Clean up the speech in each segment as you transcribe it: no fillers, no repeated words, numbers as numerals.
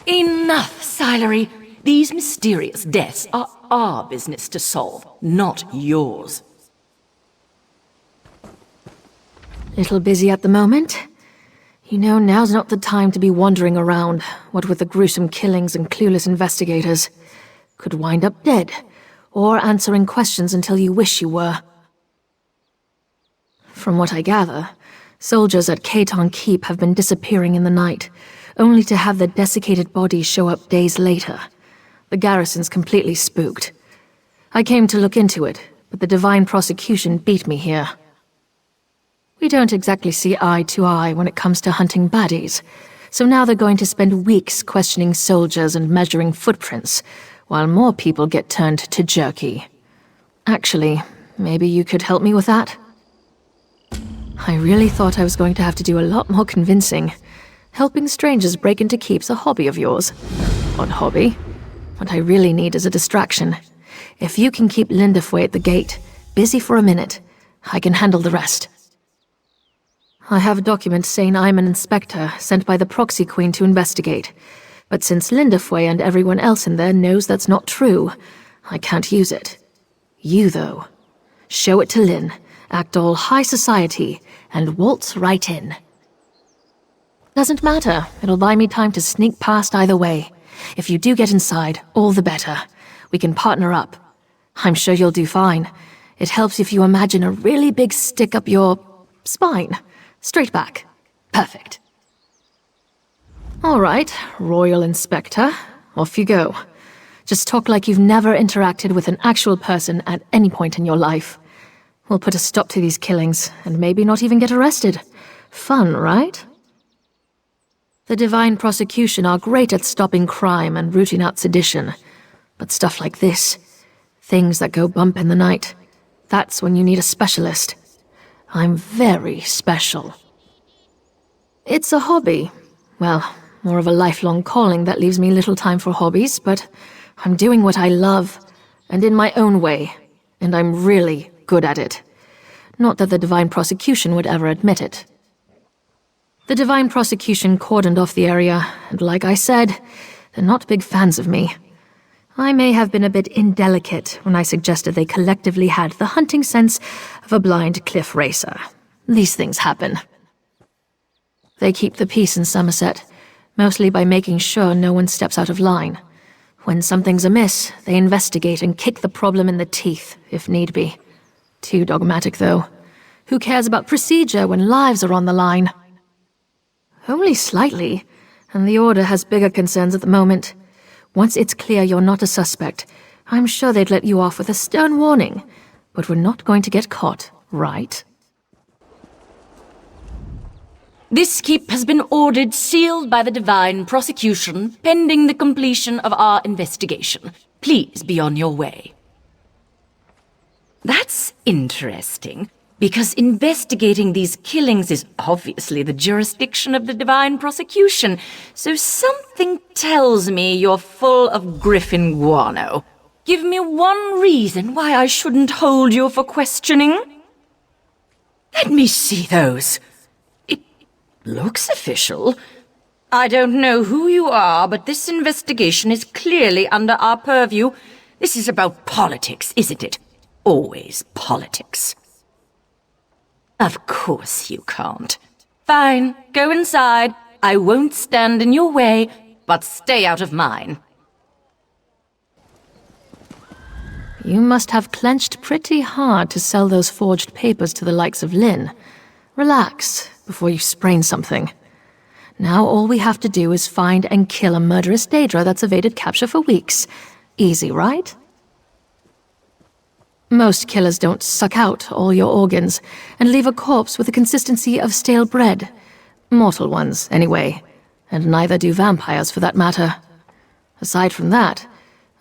Enough, Silery. These mysterious deaths are our business to solve, not yours. Little busy at the moment. You know, now's not the time to be wandering around, what with the gruesome killings and clueless investigators. Could wind up dead, or answering questions until you wish you were. From what I gather, soldiers at Caton Keep have been disappearing in the night, only to have their desiccated bodies show up days later. The garrison's completely spooked. I came to look into it, but the divine prosecution beat me here. We don't exactly see eye to eye when it comes to hunting baddies, so now they're going to spend weeks questioning soldiers and measuring footprints, while more people get turned to jerky. Actually, maybe you could help me with that? I really thought I was going to have to do a lot more convincing. Helping strangers break into keep's a hobby of yours. Odd hobby. What I really need is a distraction. If you can keep Linderfoy at the gate, busy for a minute, I can handle the rest. I have a document saying I'm an inspector sent by the proxy queen to investigate. But since Linderfoy and everyone else in there knows that's not true, I can't use it. You, though. Show it to Lynn, act all high society, and waltz right in. Doesn't matter. It'll buy me time to sneak past either way. If you do get inside, all the better. We can partner up. I'm sure you'll do fine. It helps if you imagine a really big stick up your spine. Straight back. Perfect. All right, Royal Inspector. Off you go. Just talk like you've never interacted with an actual person at any point in your life. We'll put a stop to these killings, and maybe not even get arrested. Fun, right? The divine prosecution are great at stopping crime and rooting out sedition. But stuff like this, things that go bump in the night, that's when you need a specialist. I'm very special. It's a hobby. Well, more of a lifelong calling that leaves me little time for hobbies, but I'm doing what I love, and in my own way, and I'm really good at it. Not that the divine prosecution would ever admit it. The divine prosecution cordoned off the area, and like I said, they're not big fans of me. I may have been a bit indelicate when I suggested they collectively had the hunting sense of a blind cliff racer. These things happen. They keep the peace in Summerset, mostly by making sure no one steps out of line. When something's amiss, they investigate and kick the problem in the teeth, if need be. Too dogmatic, though. Who cares about procedure when lives are on the line? Only slightly, and the Order has bigger concerns at the moment. Once it's clear you're not a suspect, I'm sure they'd let you off with a stern warning. But we're not going to get caught, right? This keep has been ordered sealed by the divine prosecution pending the completion of our investigation. Please be on your way. That's interesting, because investigating these killings is obviously the jurisdiction of the divine prosecution, so something tells me you're full of griffin guano. Give me one reason why I shouldn't hold you for questioning. Let me see those. It looks official. I don't know who you are, but this investigation is clearly under our purview. This is about politics, isn't it? Always politics. Of course you can't. Fine, go inside. I won't stand in your way, but stay out of mine. You must have clenched pretty hard to sell those forged papers to the likes of Lynn. Relax, before you sprain something. Now all we have to do is find and kill a murderous Daedra that's evaded capture for weeks. Easy, right? Most killers don't suck out all your organs and leave a corpse with the consistency of stale bread. Mortal ones, anyway. And neither do vampires, for that matter. Aside from that,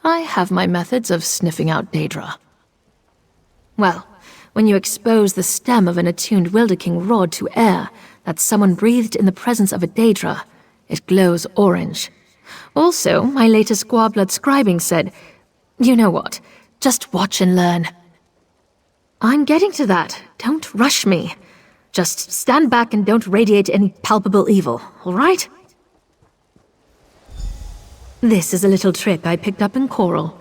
I have my methods of sniffing out Daedra. Well, when you expose the stem of an attuned Wilderking rod to air that someone breathed in the presence of a Daedra, it glows orange. Also, my latest Squablood scribing said, you know what, just watch and learn. I'm getting to that. Don't rush me. Just stand back and don't radiate any palpable evil, all right? This is a little trick I picked up in Coral.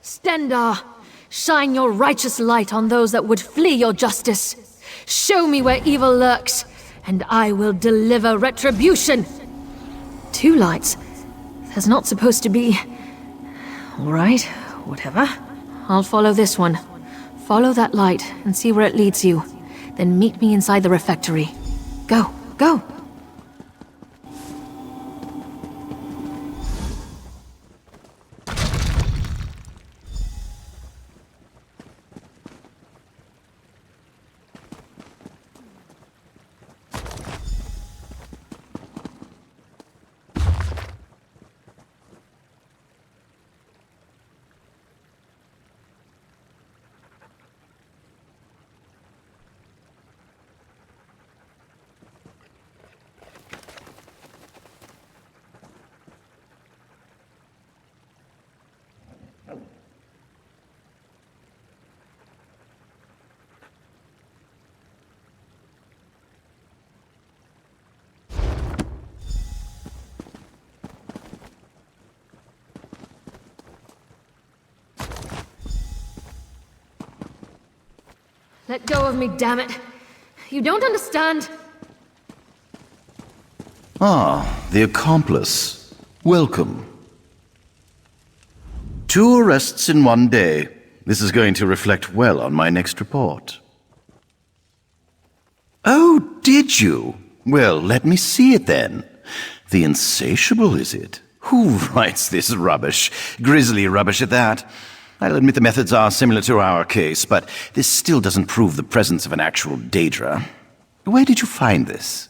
Stendar, shine your righteous light on those that would flee your justice. Show me where evil lurks, and I will deliver retribution. 2 lights. There's not supposed to be... All right, whatever. I'll follow this one. Follow that light and see where it leads you. Then meet me inside the refectory. Go, go! Let go of me, damn it! You don't understand! Ah, the accomplice. Welcome. 2 arrests in 1 day. This is going to reflect well on my next report. Oh, did you? Well, let me see it then. The Insatiable, is it? Who writes this rubbish? Grisly rubbish at that. I'll admit the methods are similar to our case, but this still doesn't prove the presence of an actual Daedra. Where did you find this?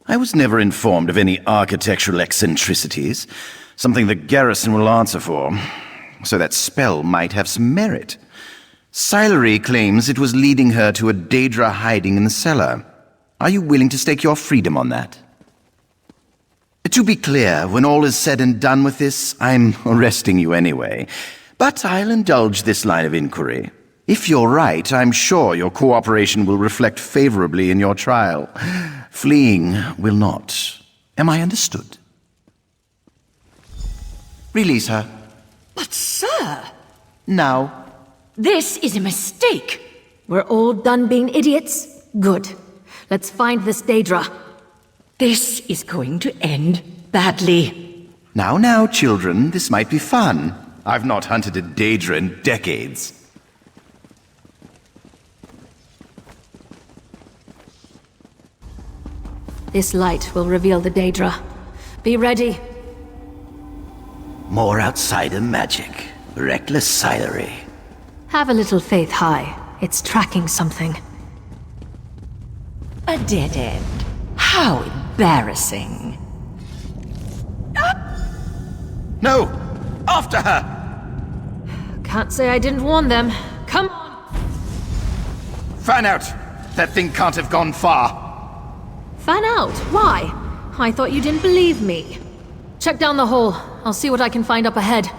I was never informed of any architectural eccentricities, something the garrison will answer for, so that spell might have some merit. Sillery claims it was leading her to a Daedra hiding in the cellar. Are you willing to stake your freedom on that? To be clear, when all is said and done with this, I'm arresting you anyway. But I'll indulge this line of inquiry. If you're right, I'm sure your cooperation will reflect favorably in your trial. Fleeing will not. Am I understood? Release her. But, sir... Now. This is a mistake. We're all done being idiots? Good. Let's find this Daedra. This is going to end badly. Now, children, this might be fun. I've not hunted a Daedra in decades. This light will reveal the Daedra. Be ready. More outsider magic. Reckless Sillery. Have a little faith, High. It's tracking something. A dead end. How embarrassing. No! After her! Can't say I didn't warn them. Come on! Fan out! That thing can't have gone far. Fan out? Why? I thought you didn't believe me. Check down the hole. I'll see what I can find up ahead.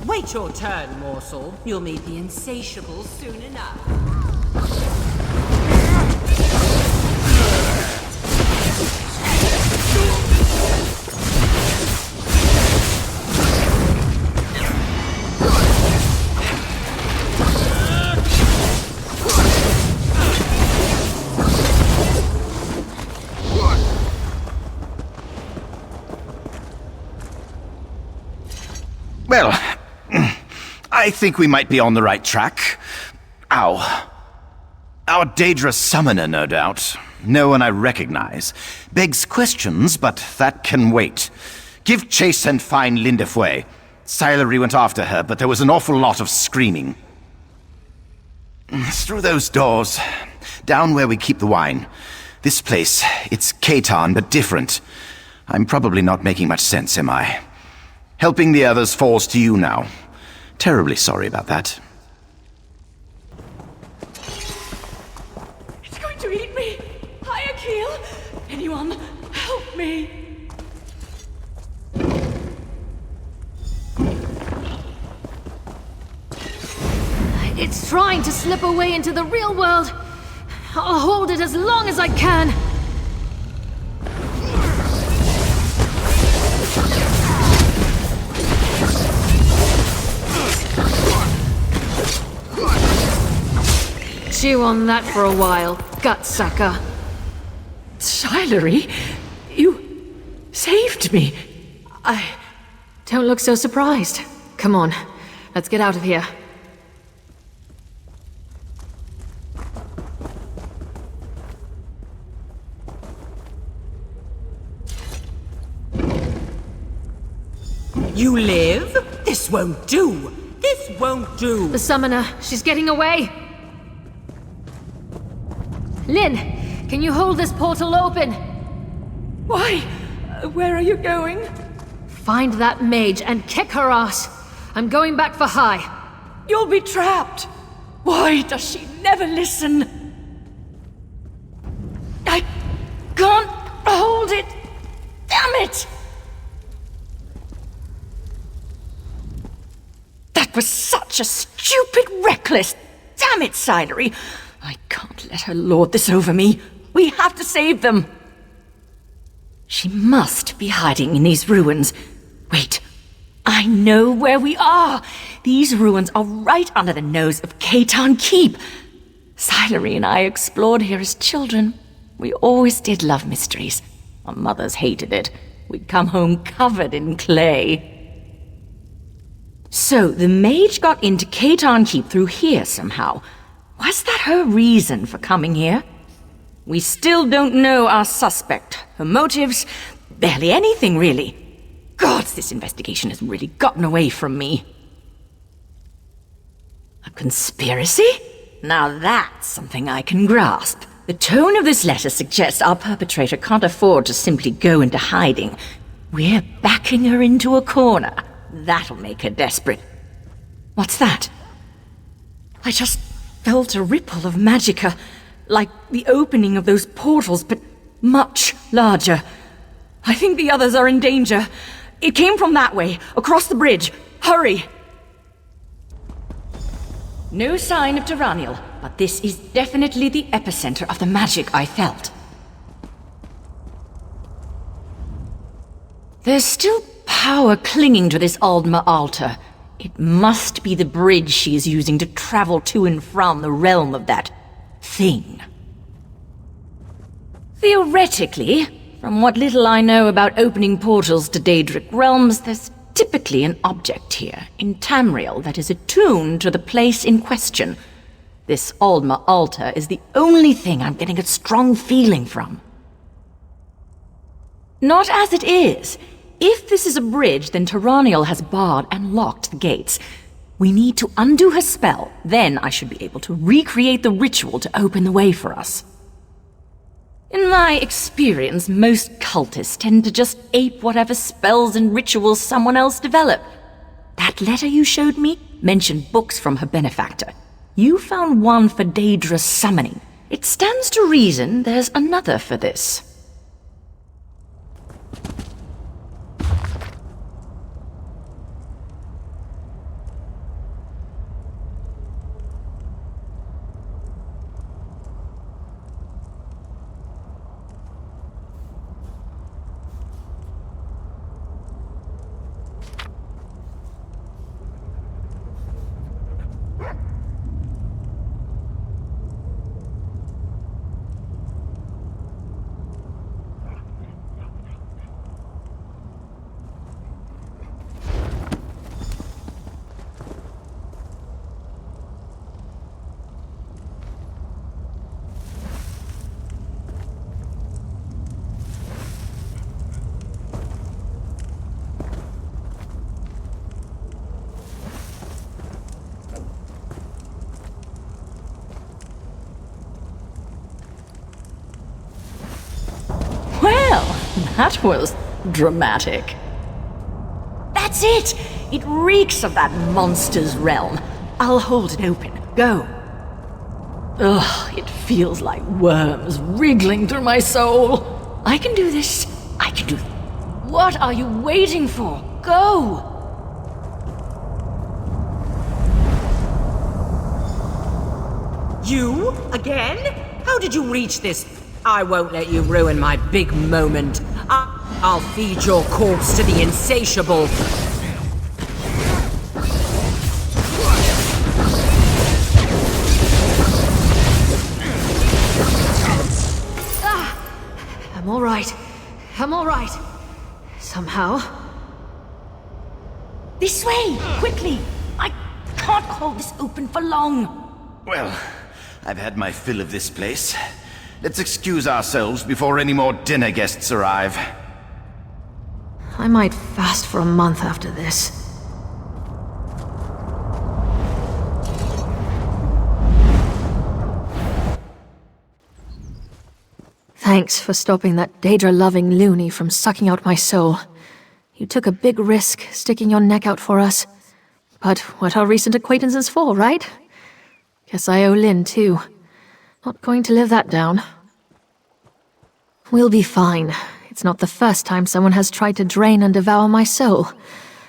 Wait your turn, morsel. You'll meet the Insatiable soon enough. Well, I think we might be on the right track. Ow. Our Daedra summoner, no doubt. No one I recognize. Begs questions, but that can wait. Give chase and find Lindefway. Sillery went after her, but there was an awful lot of screaming. Through those doors. Down where we keep the wine. This place, it's Khaitan, but different. I'm probably not making much sense, am I? Helping the others falls to you now. Terribly sorry about that. It's going to eat me! Hi, Akil! Anyone, help me! It's trying to slip away into the real world. I'll hold it as long as I can. Chew on that for a while, gut-sucker. Silary, you saved me. Don't look so surprised. Come on, let's get out of here. You live? This won't do! This won't do! The summoner, she's getting away. Lynn, can you hold this portal open? Why? Where are you going? Find that mage and kick her ass. I'm going back for High. You'll be trapped. Why does she never listen? I can't hold it. Damn it! That was such a stupid, reckless... Damn it, Silary! I can't let her lord this over me. We have to save them. She must be hiding in these ruins. Wait, I know where we are. These ruins are right under the nose of Khaitan Keep. Silary and I explored here as children. We always did love mysteries. Our mothers hated it. We'd come home covered in clay. So, the mage got into Khaitan Keep through here somehow. Was that her reason for coming here? We still don't know our suspect, her motives, barely anything really. God, this investigation has really gotten away from me. A conspiracy? Now that's something I can grasp. The tone of this letter suggests our perpetrator can't afford to simply go into hiding. We're backing her into a corner. That'll make her desperate. What's that? I just felt a ripple of magicka, like the opening of those portals, but much larger. I think the others are in danger. It came from that way, across the bridge. Hurry! No sign of Tyrannial, but this is definitely the epicenter of the magic I felt. There's still power clinging to this Aldma altar. It must be the bridge she is using to travel to and from the realm of that thing. Theoretically, from what little I know about opening portals to Daedric realms, there's typically an object here, in Tamriel, that is attuned to the place in question. This Aldma altar is the only thing I'm getting a strong feeling from. Not as it is. If this is a bridge, then Tyrannial has barred and locked the gates. We need to undo her spell, then I should be able to recreate the ritual to open the way for us. In my experience, most cultists tend to just ape whatever spells and rituals someone else developed. That letter you showed me mentioned books from her benefactor. You found one for Daedra's summoning. It stands to reason there's another for this. Well, that was Dramatic. That's it! It reeks of that monster's realm. I'll hold it open. Go. Ugh, it feels like worms wriggling through my soul. I can do this. I can do... What are you waiting for? Go! You? Again? How did you reach this? I won't let you ruin my big moment. I'll feed your corpse to the insatiable. I'm all right. I'm all right. Somehow. This way! Quickly! I can't hold this open for long. Well, I've had my fill of this place. Let's excuse ourselves before any more dinner guests arrive. I might fast for a month after this. Thanks for stopping that Daedra-loving loony from sucking out my soul. You took a big risk sticking your neck out for us. But what are recent acquaintances for, right? Guess I owe Lynn, too. Not going to live that down. We'll be fine. It's not the first time someone has tried to drain and devour my soul.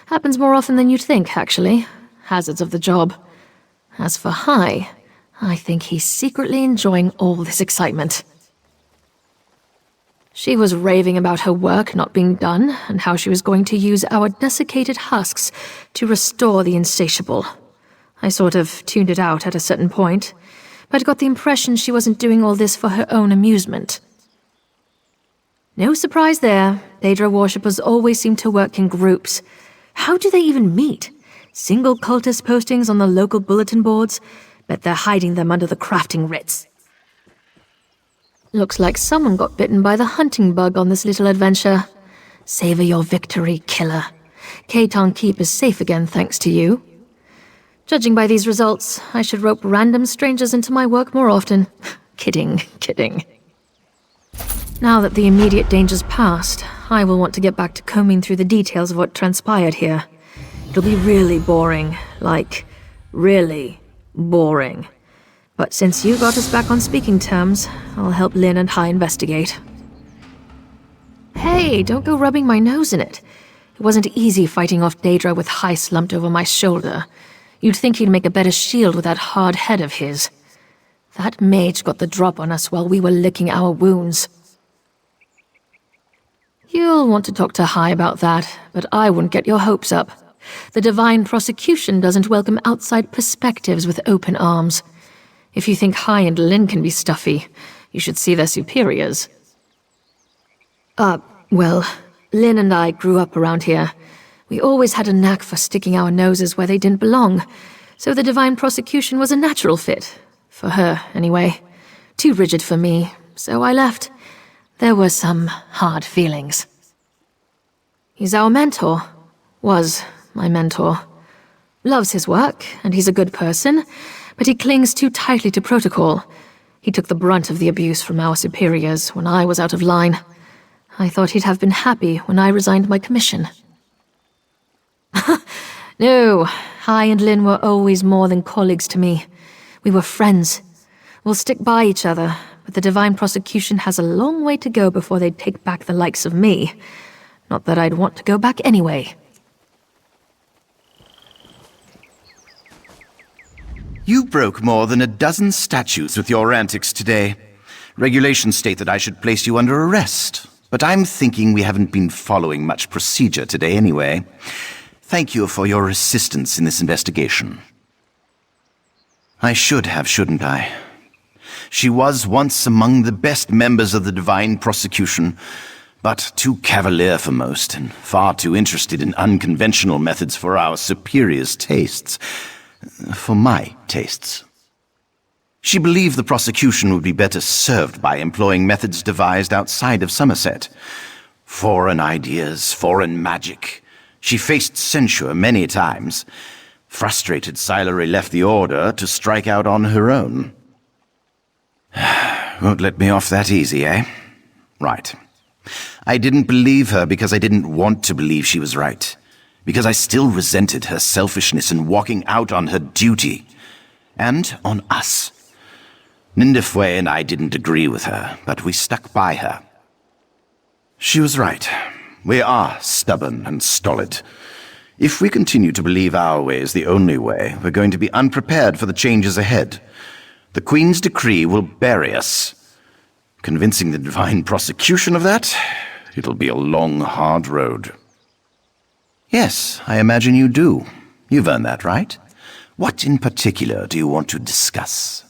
Happens more often than you'd think, actually. Hazards of the job. As for Hai, I think he's secretly enjoying all this excitement. She was raving about her work not being done, and how she was going to use our desiccated husks to restore the insatiable. I sort of tuned it out at a certain point, but got the impression she wasn't doing all this for her own amusement. No surprise there. Daedra worshippers always seem to work in groups. How do they even meet? Single cultist postings on the local bulletin boards? Bet they're hiding them under the crafting writs. Looks like someone got bitten by the hunting bug on this little adventure. Savor your victory, killer. Khaiton Keep is safe again thanks to you. Judging by these results, I should rope random strangers into my work more often. Kidding, kidding. Now that the immediate danger's passed, I will want to get back to combing through the details of what transpired here. It'll be really boring. Like, really boring. But since you got us back on speaking terms, I'll help Lynn and Hai investigate. Hey, don't go rubbing my nose in it. It wasn't easy fighting off Daedra with Hai slumped over my shoulder. You'd think he'd make a better shield with that hard head of his. That mage got the drop on us while we were licking our wounds. You'll want to talk to Hai about that, but I wouldn't get your hopes up. The divine prosecution doesn't welcome outside perspectives with open arms. If you think Hai and Lynn can be stuffy, you should see their superiors. Well, Lynn and I grew up around here. We always had a knack for sticking our noses where they didn't belong, so the divine prosecution was a natural fit. For her, anyway. Too rigid for me, so I left. There were some hard feelings. He's our mentor. Was my mentor. Loves his work, and he's a good person, but he clings too tightly to protocol. He took the brunt of the abuse from our superiors when I was out of line. I thought he'd have been happy when I resigned my commission. No, Hai and Lynn were always more than colleagues to me. We were friends. We'll stick by each other, but the divine prosecution has a long way to go before they'd take back the likes of me. Not that I'd want to go back anyway. You broke more than a dozen statutes with your antics today. Regulations state that I should place you under arrest, but I'm thinking we haven't been following much procedure today anyway. Thank you for your assistance in this investigation. I should have, shouldn't I? She was once among the best members of the divine prosecution, but too cavalier for most, and far too interested in unconventional methods for our superiors' tastes. For my tastes. She believed the prosecution would be better served by employing methods devised outside of Summerset. Foreign ideas, foreign magic. She faced censure many times. Frustrated, Silery left the Order to strike out on her own. Won't let me off that easy, eh? Right. I didn't believe her because I didn't want to believe she was right. Because I still resented her selfishness in walking out on her duty. And on us. Nindafwe and I didn't agree with her, but we stuck by her. She was right. We are stubborn and stolid. If we continue to believe our way is the only way, we're going to be unprepared for the changes ahead. The Queen's decree will bury us. Convincing the divine prosecution of that, it'll be a long, hard road. Yes, I imagine you do. You've earned that, right? What in particular do you want to discuss?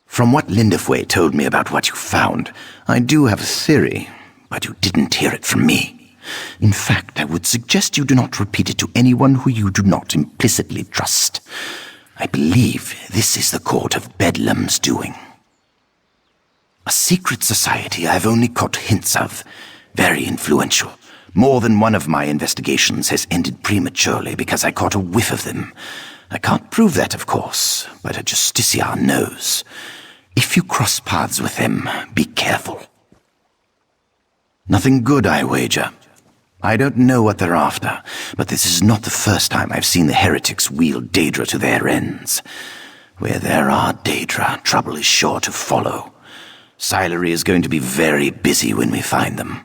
From what Lindafwe told me about what you found, I do have a theory, but you didn't hear it from me. In fact, I would suggest you do not repeat it to anyone who you do not implicitly trust. I believe this is the Court of Bedlam's doing. A secret society I have only caught hints of. Very influential. More than one of my investigations has ended prematurely because I caught a whiff of them. I can't prove that, of course, but a justiciar knows. If you cross paths with them, be careful. Nothing good, I wager. I don't know what they're after, but this is not the first time I've seen the heretics wield Daedra to their ends. Where there are Daedra, trouble is sure to follow. Silery is going to be very busy when we find them.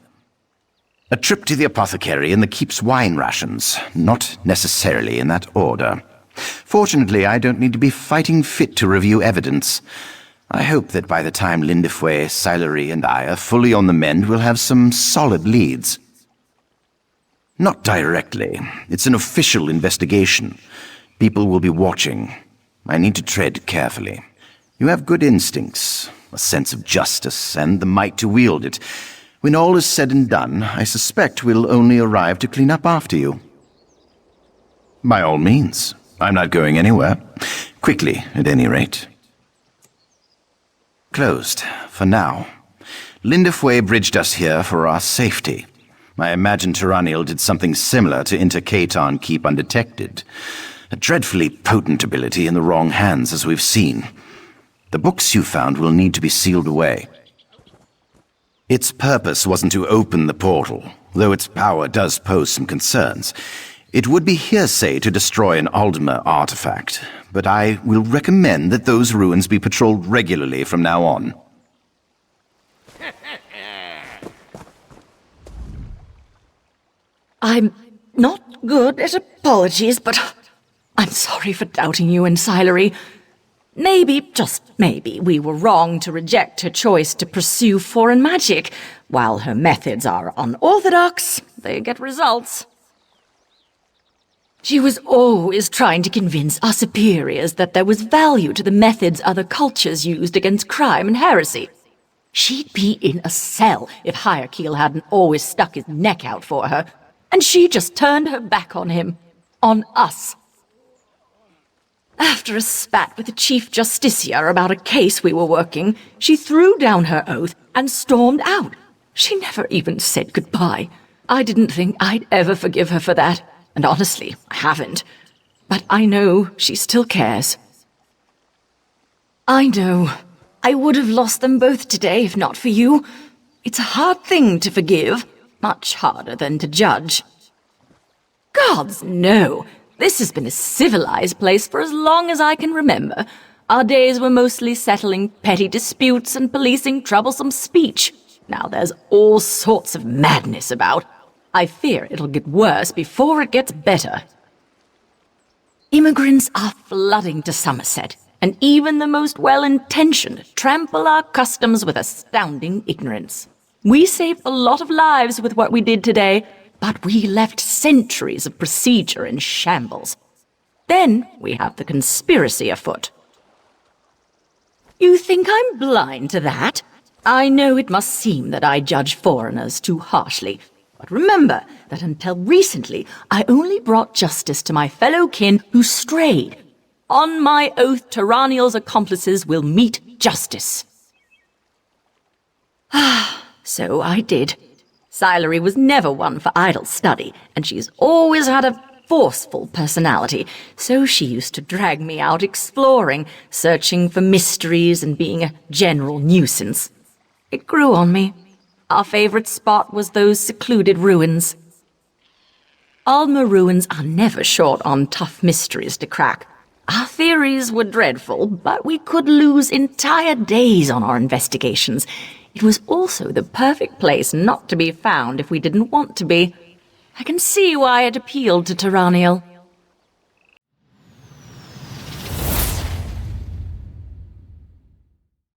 A trip to the apothecary and the keep's wine rations, not necessarily in that order. Fortunately, I don't need to be fighting fit to review evidence. I hope that by the time Lindafwe, Silery, and I are fully on the mend, we'll have some solid leads. Not directly. It's an official investigation. People will be watching. I need to tread carefully. You have good instincts, a sense of justice, and the might to wield it. When all is said and done, I suspect we'll only arrive to clean up after you. By all means. I'm not going anywhere. Quickly, at any rate. Closed, for now. Lindafwe bridged us here for our safety. I imagine Tyranniel did something similar to enter Katan Keep undetected. A dreadfully potent ability in the wrong hands, as we've seen. The books you found will need to be sealed away. Its purpose wasn't to open the portal, though its power does pose some concerns. It would be hearsay to destroy an Aldmer artifact, but I will recommend that those ruins be patrolled regularly from now on. I'm not good at apologies, but I'm sorry for doubting you and Silery. Maybe, just maybe, we were wrong to reject her choice to pursue foreign magic. While her methods are unorthodox, they get results. She was always trying to convince our superiors that there was value to the methods other cultures used against crime and heresy. She'd be in a cell if Hierarchiel hadn't always stuck his neck out for her. And she just turned her back on him. On us. After a spat with the Chief Justiciar about a case we were working, she threw down her oath and stormed out. She never even said goodbye. I didn't think I'd ever forgive her for that. And honestly, I haven't. But I know she still cares. I know. I would have lost them both today if not for you. It's a hard thing to forgive. Much harder than to judge. Gods, no! This has been a civilized place for as long as I can remember. Our days were mostly settling petty disputes and policing troublesome speech. Now there's all sorts of madness about. I fear it'll get worse before it gets better. Immigrants are flooding to Summerset, and even the most well-intentioned trample our customs with astounding ignorance. We saved a lot of lives with what we did today, but we left centuries of procedure in shambles. Then we have the conspiracy afoot. You think I'm blind to that? I know it must seem that I judge foreigners too harshly, but remember that until recently I only brought justice to my fellow kin who strayed. On my oath, Tyranniel's accomplices will meet justice. So I did. Silery was never one for idle study, and she's always had a forceful personality, so she used to drag me out exploring, searching for mysteries and being a general nuisance. It grew on me. Our favorite spot was those secluded ruins. Alma ruins are never short on tough mysteries to crack. Our theories were dreadful, but we could lose entire days on our investigations. It was also the perfect place not to be found if we didn't want to be. I can see why it appealed to Tyranniel.